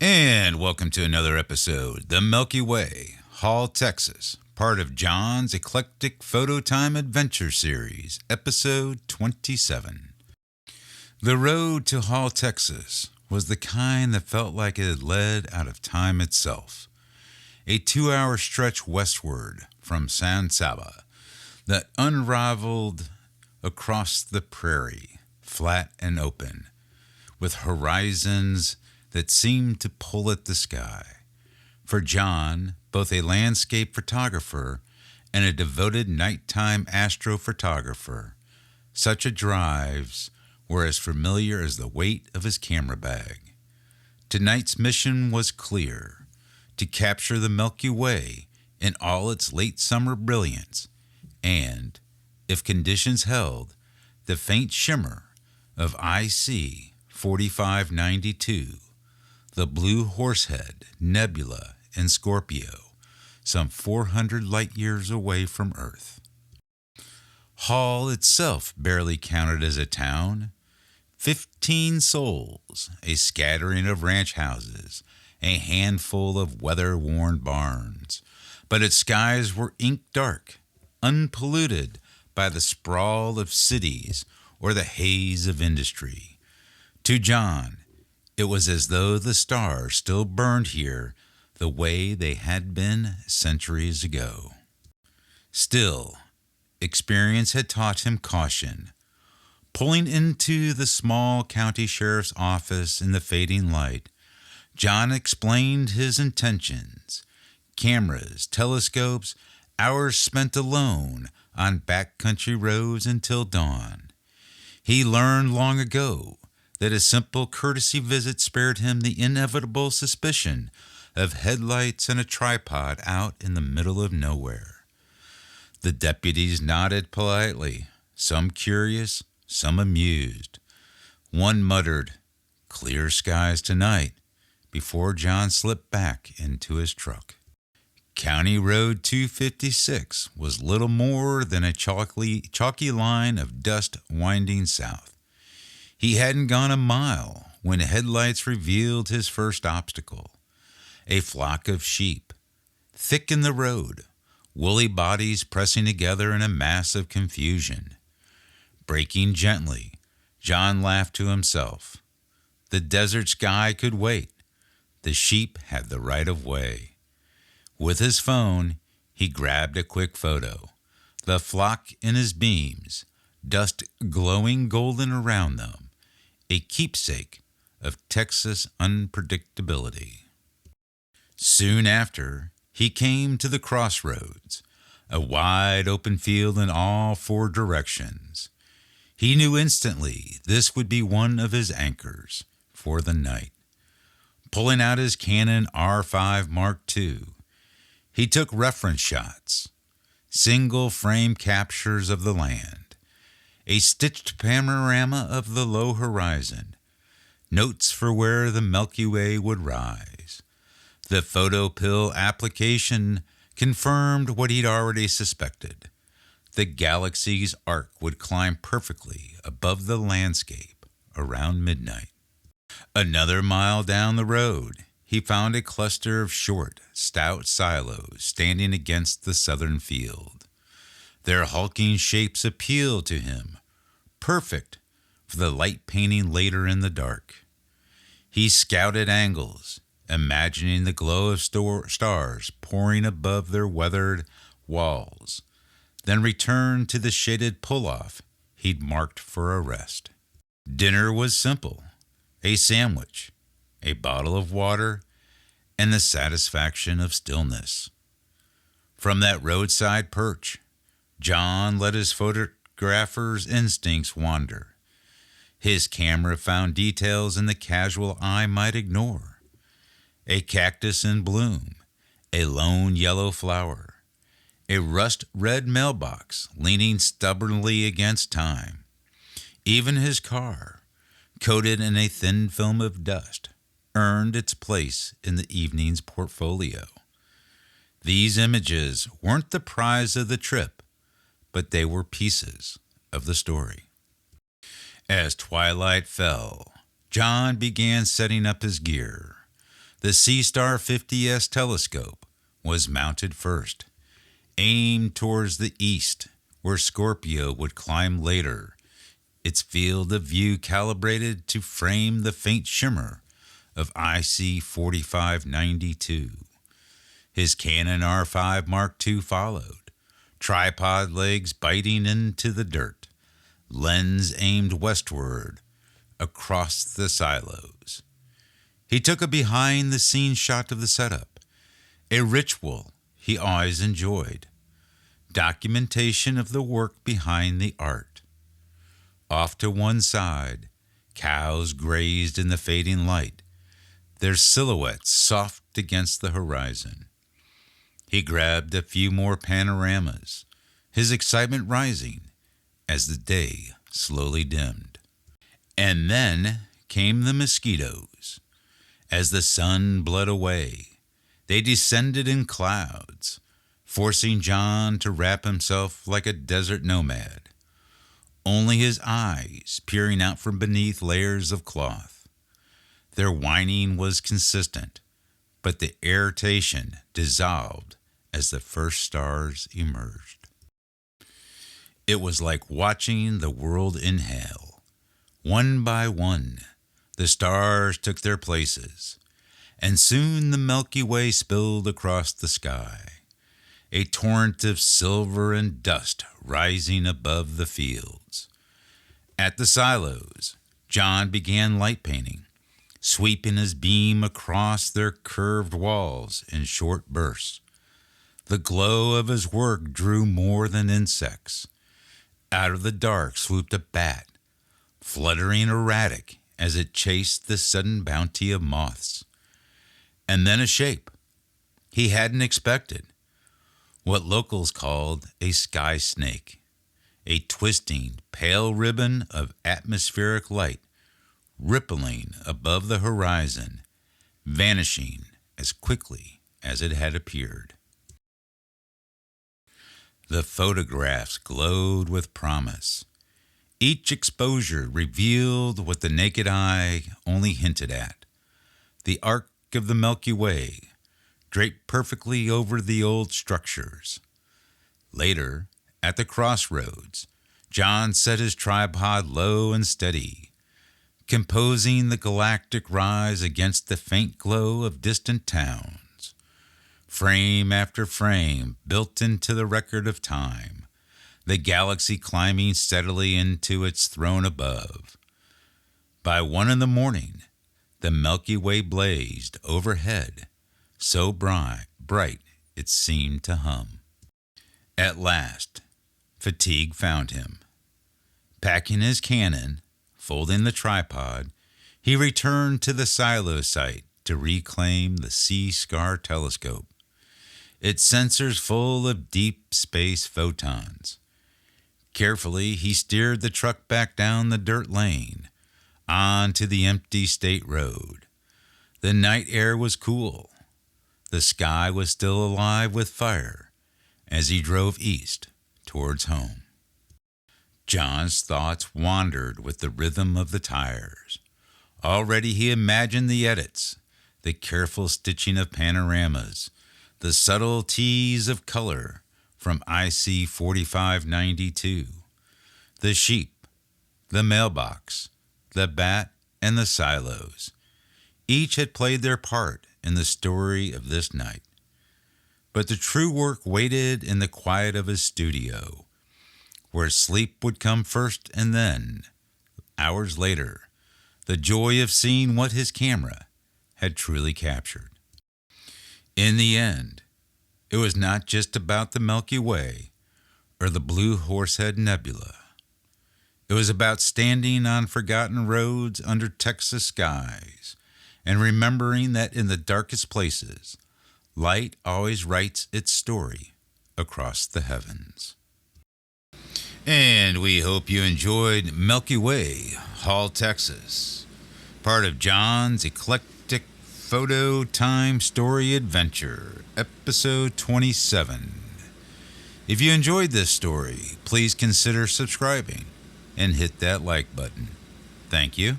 And welcome to another episode, The Milky Way, Hall, Texas, part of John's Eclectic Photo Time Adventure Series, episode 27. The road to Hall, Texas was the kind that felt like it had led out of time itself. A 2-hour stretch westward from San Saba that unraveled across the prairie, flat and open, with horizons that seemed to pull at the sky. For John, both a landscape photographer and a devoted nighttime astrophotographer, such a drives were as familiar as the weight of his camera bag. Tonight's mission was clear: to capture the Milky Way in all its late summer brilliance and, if conditions held, the faint shimmer of IC 4592, the Blue Horsehead Nebula in Scorpio, some 400 light-years away from Earth. Hall itself barely counted as a town. 15 souls, a scattering of ranch houses, a handful of weather-worn barns. But its skies were ink-dark, unpolluted by the sprawl of cities or the haze of industry. To John, it was as though the stars still burned here the way they had been centuries ago. Still, experience had taught him caution. Pulling into the small county sheriff's office in the fading light, John explained his intentions: cameras, telescopes, hours spent alone on backcountry roads until dawn. He learned long ago that a simple courtesy visit spared him the inevitable suspicion of headlights and a tripod out in the middle of nowhere. The deputies nodded politely, some curious, some amused. One muttered, "Clear skies tonight," before John slipped back into his truck. County Road 256 was little more than a chalky line of dust winding south. He hadn't gone a mile when headlights revealed his first obstacle: a flock of sheep, thick in the road, woolly bodies pressing together in a mass of confusion. Braking gently, John laughed to himself. The desert sky could wait. The sheep had the right of way. With his phone, he grabbed a quick photo. The flock in his beams, dust glowing golden around them, a keepsake of Texas unpredictability. Soon after, he came to the crossroads, a wide open field in all 4 directions. He knew instantly this would be one of his anchors for the night. Pulling out his Canon R5 Mark II, he took reference shots, single frame captures of the land, a stitched panorama of the low horizon, notes for where the Milky Way would rise. The photo pill application confirmed what he'd already suspected: the galaxy's arc would climb perfectly above the landscape around midnight. Another mile down the road, he found a cluster of short, stout silos standing against the southern field. Their hulking shapes appealed to him, perfect for the light painting later in the dark. He scouted angles, imagining the glow of stars pouring above their weathered walls, then returned to the shaded pull-off he'd marked for a rest. Dinner was simple: a sandwich, a bottle of water, and the satisfaction of stillness. From that roadside perch, John let his photographer's instincts wander. His camera found details in the casual eye might ignore: a cactus in bloom, a lone yellow flower, a rust-red mailbox leaning stubbornly against time. Even his car, coated in a thin film of dust, earned its place in the evening's portfolio. These images weren't the prize of the trip, but they were pieces of the story. As twilight fell, John began setting up his gear. The SeeStar 50S telescope was mounted first, aimed towards the east, where Scorpio would climb later, its field of view calibrated to frame the faint shimmer of IC 4592. His Canon R5 Mark II followed, tripod legs biting into the dirt, lens aimed westward across the silos. He took a behind-the-scenes shot of the setup, a ritual he always enjoyed, documentation of the work behind the art. Off to one side, cows grazed in the fading light, their silhouettes soft against the horizon. He grabbed a few more panoramas, his excitement rising as the day slowly dimmed. And then came the mosquitoes. As the sun bled away, they descended in clouds, forcing John to wrap himself like a desert nomad, only his eyes peering out from beneath layers of cloth. Their whining was consistent, but the irritation dissolved as the first stars emerged. It was like watching the world inhale. One by one, the stars took their places, and soon the Milky Way spilled across the sky, a torrent of silver and dust rising above the fields. At the silos, John began light painting, sweeping his beam across their curved walls in short bursts. The glow of his work drew more than insects. Out of the dark swooped a bat, fluttering erratic as it chased the sudden bounty of moths. And then a shape he hadn't expected, what locals called a sky snake, a twisting, pale ribbon of atmospheric light, rippling above the horizon, vanishing as quickly as it had appeared. The photographs glowed with promise. Each exposure revealed what the naked eye only hinted at: the arc of the Milky Way, draped perfectly over the old structures. Later, at the crossroads, John set his tripod low and steady, composing the galactic rise against the faint glow of distant towns. Frame after frame built into the record of time, the galaxy climbing steadily into its throne above. By 1 a.m, the Milky Way blazed overhead, so bright it seemed to hum. At last, fatigue found him. Packing his Canon, folding the tripod, he returned to the silo site to reclaim the SeeStar telescope, its sensors full of deep space photons. Carefully, he steered the truck back down the dirt lane, onto the empty state road. The night air was cool. The sky was still alive with fire as he drove east towards home. John's thoughts wandered with the rhythm of the tires. Already he imagined the edits, the careful stitching of panoramas, the subtle tease of color from IC 4592, the sheep, the mailbox, the bat, and the silos. Each had played their part in the story of this night. But the true work waited in the quiet of his studio, where sleep would come first, and then, hours later, the joy of seeing what his camera had truly captured. In the end, it was not just about the Milky Way or the Blue Horsehead Nebula. It was about standing on forgotten roads under Texas skies and remembering that in the darkest places, light always writes its story across the heavens. And we hope you enjoyed Milky Way, Hall, Texas, part of John's Eclectic Photo Time Story Adventure, episode 27. If you enjoyed this story, please consider subscribing and hit that like button. Thank you.